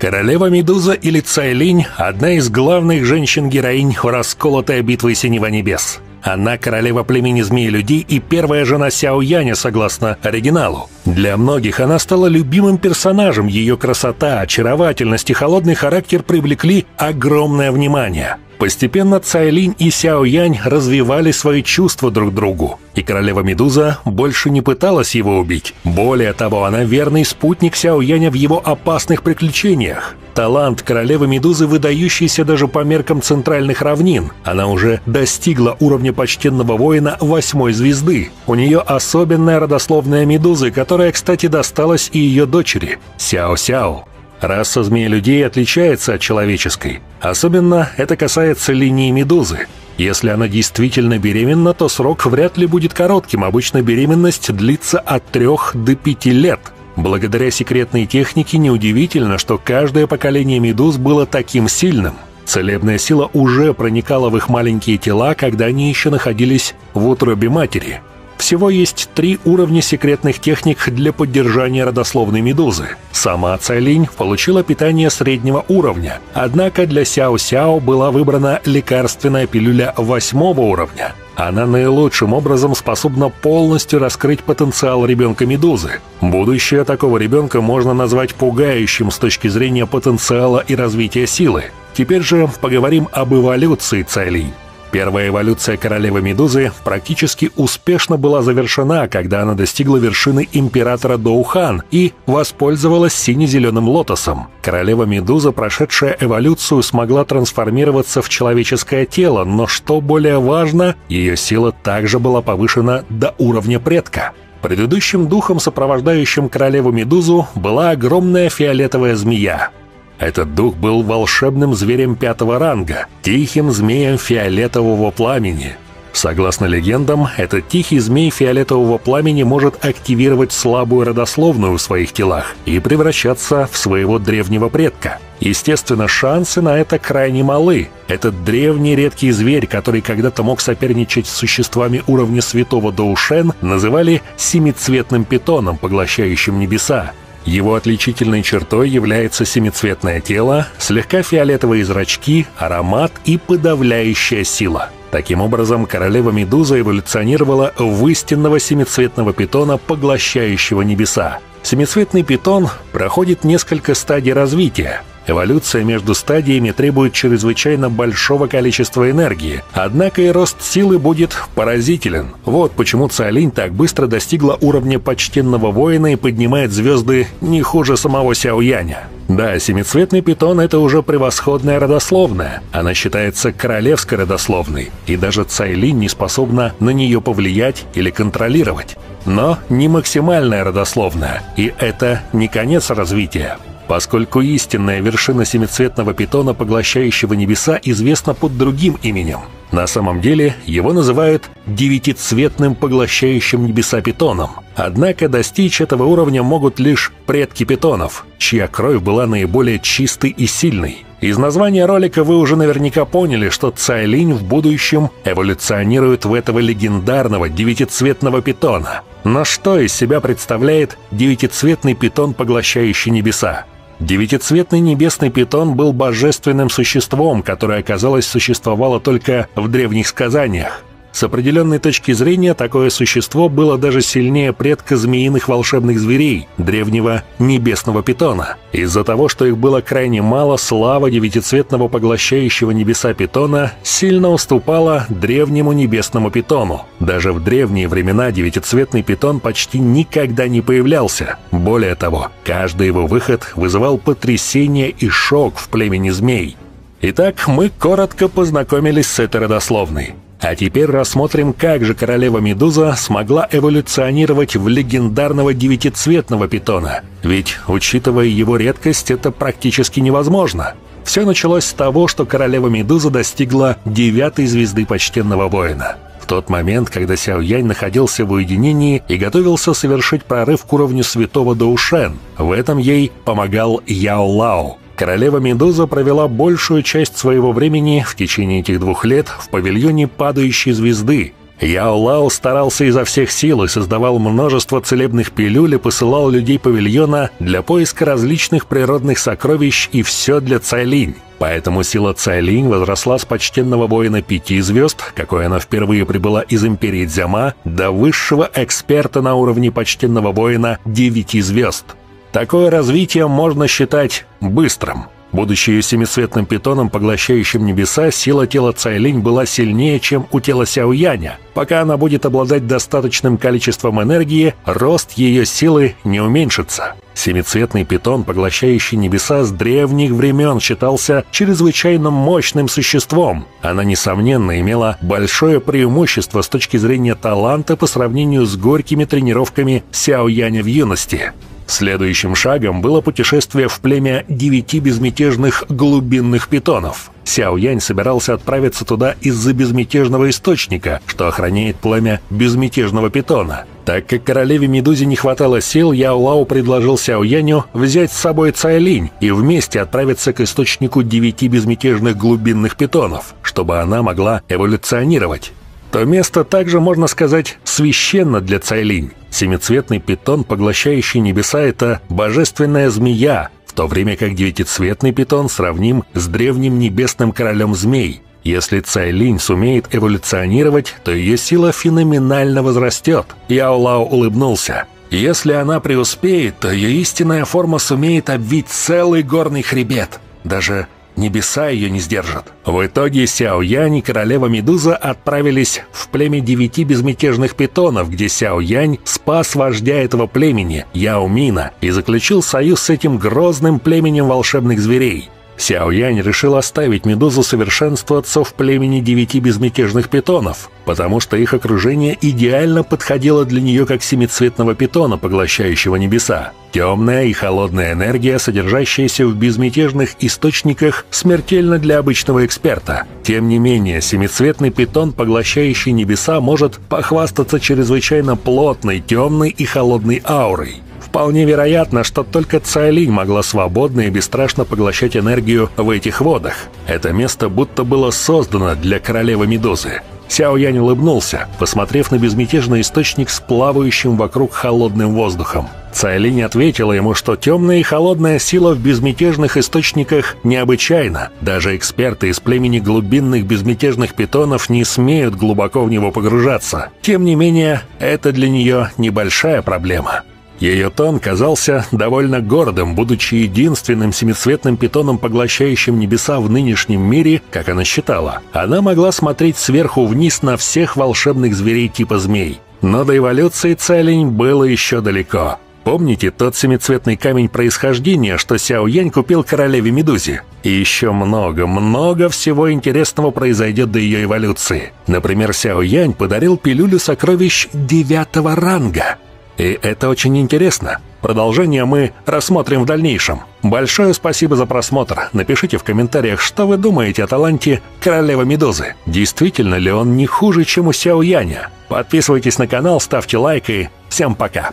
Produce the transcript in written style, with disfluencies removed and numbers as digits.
Королева Медуза или Цайлинь – одна из главных женщин-героинь расколотой битвы Синего Небес. Она королева племени змеи-людей и первая жена Сяо Яня, согласно оригиналу. Для многих она стала любимым персонажем, ее красота, очаровательность и холодный характер привлекли огромное внимание. Постепенно Цайлинь и Сяо Янь развивали свои чувства друг к другу, и королева Медуза больше не пыталась его убить. Более того, она верный спутник Сяо Яня в его опасных приключениях. Талант королевы Медузы выдающийся даже по меркам центральных равнин. Она уже достигла уровня почтенного воина 8-й звезды. У нее особенная родословная Медузы, которая, кстати, досталась и ее дочери Сяо-Сяо. Раса змеи-людей отличается от человеческой. Особенно это касается линии Медузы. Если она действительно беременна, то срок вряд ли будет коротким. Обычно беременность длится от 3 до 5 лет. Благодаря секретной технике неудивительно, что каждое поколение медуз было таким сильным. Целебная сила уже проникала в их маленькие тела, когда они еще находились в утробе матери. Всего есть 3 уровня секретных техник для поддержания родословной медузы. Сама Цайлинь получила питание среднего уровня, однако для Сяо-Сяо была выбрана лекарственная пилюля 8-го уровня. Она наилучшим образом способна полностью раскрыть потенциал ребенка-медузы. Будущее такого ребенка можно назвать пугающим с точки зрения потенциала и развития силы. Теперь же поговорим об эволюции Цайлинь. Первая эволюция королевы Медузы практически успешно была завершена, когда она достигла вершины императора Доухан и воспользовалась сине-зеленым лотосом. Королева Медуза, прошедшая эволюцию, смогла трансформироваться в человеческое тело, но что более важно, ее сила также была повышена до уровня предка. Предыдущим духом, сопровождающим королеву Медузу, была огромная фиолетовая змея. Этот дух был волшебным зверем 5-го ранга, тихим змеем фиолетового пламени. Согласно легендам, этот тихий змей фиолетового пламени может активировать слабую родословную в своих телах и превращаться в своего древнего предка. Естественно, шансы на это крайне малы. Этот древний редкий зверь, который когда-то мог соперничать с существами уровня святого Доушен, называли семицветным питоном, поглощающим небеса. Его отличительной чертой является семицветное тело, слегка фиолетовые зрачки, аромат и подавляющая сила. Таким образом, королева Медуза эволюционировала в истинного семицветного питона, поглощающего небеса. Семицветный питон проходит несколько стадий развития. Эволюция между стадиями требует чрезвычайно большого количества энергии, однако и рост силы будет поразителен. Вот почему Цайлинь так быстро достигла уровня почтенного воина и поднимает звезды не хуже самого Сяо Яня. Да, семицветный питон — это уже превосходная родословная. Она считается королевской родословной, и даже Цайлинь не способна на нее повлиять или контролировать. Но не максимальная родословная, и это не конец развития. Поскольку истинная вершина семицветного питона, поглощающего небеса, известна под другим именем. На самом деле его называют девятицветным поглощающим небеса питоном. Однако достичь этого уровня могут лишь предки питонов, чья кровь была наиболее чистой и сильной. Из названия ролика вы уже наверняка поняли, что Цайлинь в будущем эволюционирует в этого легендарного девятицветного питона. Но что из себя представляет девятицветный питон, поглощающий небеса? Девятицветный небесный питон был божественным существом, которое, оказалось, существовало только в древних сказаниях. С определенной точки зрения, такое существо было даже сильнее предка змеиных волшебных зверей, древнего небесного питона. Из-за того, что их было крайне мало, слава девятицветного поглощающего небеса питона сильно уступала древнему небесному питону. Даже в древние времена девятицветный питон почти никогда не появлялся. Более того, каждый его выход вызывал потрясение и шок в племени змей. Итак, мы коротко познакомились с этой родословной. А теперь рассмотрим, как же королева Медуза смогла эволюционировать в легендарного девятицветного питона. Ведь, учитывая его редкость, это практически невозможно. Все началось с того, что королева Медуза достигла 9-й звезды почтенного воина. В тот момент, когда Сяо Янь находился в уединении и готовился совершить прорыв к уровню святого Доушен, в этом ей помогал Яо Лао. Королева Медуза провела большую часть своего времени в течение этих 2 лет в павильоне падающей звезды. Яо Лао старался изо всех сил и создавал множество целебных пилюль и посылал людей павильона для поиска различных природных сокровищ, и все для Цайлинь. Поэтому сила Цайлинь возросла с почтенного воина 5 звезд, какой она впервые прибыла из империи Дзяма, до высшего эксперта на уровне почтенного воина 9 звезд. Такое развитие можно считать быстрым. Будучи семицветным питоном, поглощающим небеса, сила тела Цайлинь была сильнее, чем у тела Сяояня. Пока она будет обладать достаточным количеством энергии, рост ее силы не уменьшится. Семицветный питон, поглощающий небеса, с древних времен считался чрезвычайно мощным существом. Она, несомненно, имела большое преимущество с точки зрения таланта по сравнению с горькими тренировками Сяояня в юности. Следующим шагом было путешествие в племя 9 безмятежных глубинных питонов. Сяоянь собирался отправиться туда из-за безмятежного источника, что охраняет племя безмятежного питона. Так как королеве Медузе не хватало сил, Яо Лао предложил Сяояню взять с собой Цайлинь и вместе отправиться к источнику 9 безмятежных глубинных питонов, чтобы она могла эволюционировать. То место также, можно сказать, священно для Цайлинь. Семицветный питон, поглощающий небеса, — это божественная змея, в то время как девятицветный питон сравним с древним небесным королем змей. Если Цайлинь сумеет эволюционировать, то ее сила феноменально возрастет. Яо Лао улыбнулся. Если она преуспеет, то ее истинная форма сумеет обвить целый горный хребет. Даже небеса ее не сдержат. В итоге Сяоянь и королева Медуза отправились в племя 9 безмятежных питонов, где Сяоянь спас вождя этого племени, Яо Мина, и заключил союз с этим грозным племенем волшебных зверей. Сяоянь решил оставить Медузу совершенствоваться в племени 9 безмятежных питонов, потому что их окружение идеально подходило для нее как семицветного питона, поглощающего небеса. Темная и холодная энергия, содержащаяся в безмятежных источниках, смертельна для обычного эксперта. Тем не менее, семицветный питон, поглощающий небеса, может похвастаться чрезвычайно плотной, темной и холодной аурой. Вполне вероятно, что только Цайлинь могла свободно и бесстрашно поглощать энергию в этих водах. Это место будто было создано для королевы Медузы. Сяоянь улыбнулся, посмотрев на безмятежный источник с плавающим вокруг холодным воздухом. Цайлинь ответила ему, что темная и холодная сила в безмятежных источниках необычайна. Даже эксперты из племени глубинных безмятежных питонов не смеют глубоко в него погружаться. Тем не менее, это для нее небольшая проблема. Ее тон казался довольно гордым, будучи единственным семицветным питоном, поглощающим небеса в нынешнем мире, как она считала. Она могла смотреть сверху вниз на всех волшебных зверей типа змей. Но до эволюции Цайлинь было еще далеко. Помните тот семицветный камень происхождения, что Сяоянь купил королеве Медузе? И еще много всего интересного произойдет до ее эволюции. Например, Сяоянь подарил пилюлю сокровищ 9-го ранга. И это очень интересно. Продолжение мы рассмотрим в дальнейшем. Большое спасибо за просмотр. Напишите в комментариях, что вы думаете о таланте королевы Медузы. Действительно ли он не хуже, чем у Сяояня? Подписывайтесь на канал, ставьте лайк и всем пока.